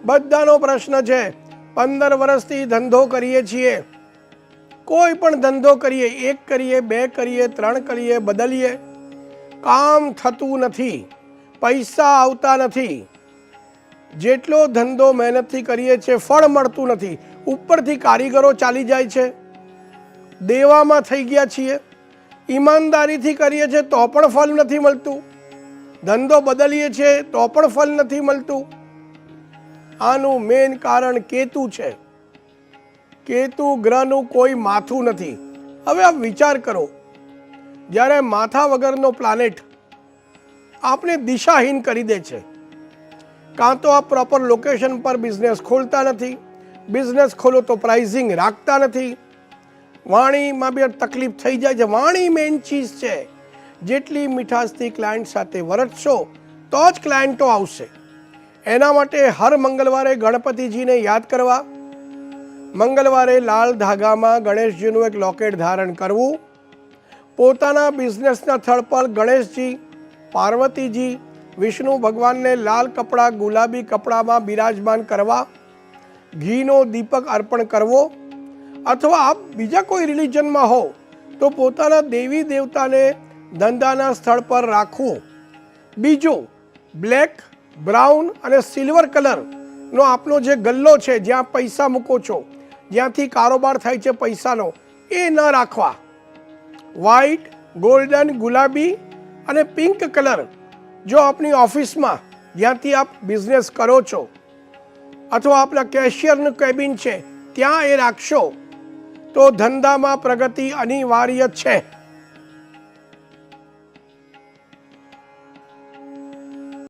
બધાનો પ્રશ્ન છે. 15 વર્ષથી ધંધો કરીએ છીએ, કોઈ પણ ધંધો કરીએ, 1 કરીએ, 2 કરીએ, 3 કરીએ, બદલીએ, કામ થતું નથી, પૈસા આવતા નથી. જેટલો ધંધો મહેનતથી કરીએ છીએ ફળ મળતું નથી. ઉપરથી કારીગરો ચાલી જાય છે, દેવામાં થઈ ગયા છીએ, ઈમાનદારીથી કરીએ છીએ તો પણ ફળ નથી મળતું, ધંધો બદલીએ છીએ તો પણ ફળ નથી મળતું. આનું મેઇન કારણ કેતુ છે. કેતુ ગ્રહનું કોઈ માથું નથી. હવે આપ વિચાર કરો, જ્યારે માથા વગરનો પ્લાનેટ આપને દિશાહીન કરી દે છે, કાં તો આપ પ્રોપર લોકેશન પર બિઝનેસ ખોલતા નથી, બિઝનેસ ખોલો તો પ્રાઇઝિંગ રાખતા નથી, વાણીમાં બી તકલીફ થઈ જાય છે. વાણી મેઇન ચીજ છે. જેટલી મીઠાશથી ક્લાયન્ટ સાથે વર્તશો તો જ ક્લાયન્ટો આવશે. એના માટે હર મંગળવારે ગણપતિજીને યાદ કરવા, મંગળવારે લાલ ધાગામાં ગણેશજીનું એક લોકેટ ધારણ કરવું, પોતાના બિઝનેસના સ્થળ પર ગણેશજી, પાર્વતીજી, વિષ્ણુ ભગવાનને લાલ કપડાં, ગુલાબી કપડામાં બિરાજમાન કરવા, ઘીનો દીપક અર્પણ કરવો, અથવા આપ બીજા કોઈ રિલિજનમાં હો તો પોતાના દેવી દેવતાને ધંધાના સ્થળ પર રાખવું. બીજું, બ્લેક, બ્રાઉન અને સિલ્વર કલરનો આપનો જે ગલ્લો છે, જ્યાં પૈસા મૂકો છો, જ્યાંથી કારોબાર થાય છે પૈસાનો, એ ન રાખવા. વ્હાઈટ, ગોલ્ડન, ગુલાબી અને પિંક કલર જો આપની ઓફિસમાં, જ્યાંથી આપ બિઝનેસ કરો છો, અથવા આપણા કેશિયરનું કેબિન છે ત્યાં એ રાખશો તો ધંધામાં પ્રગતિ અનિવાર્ય છે.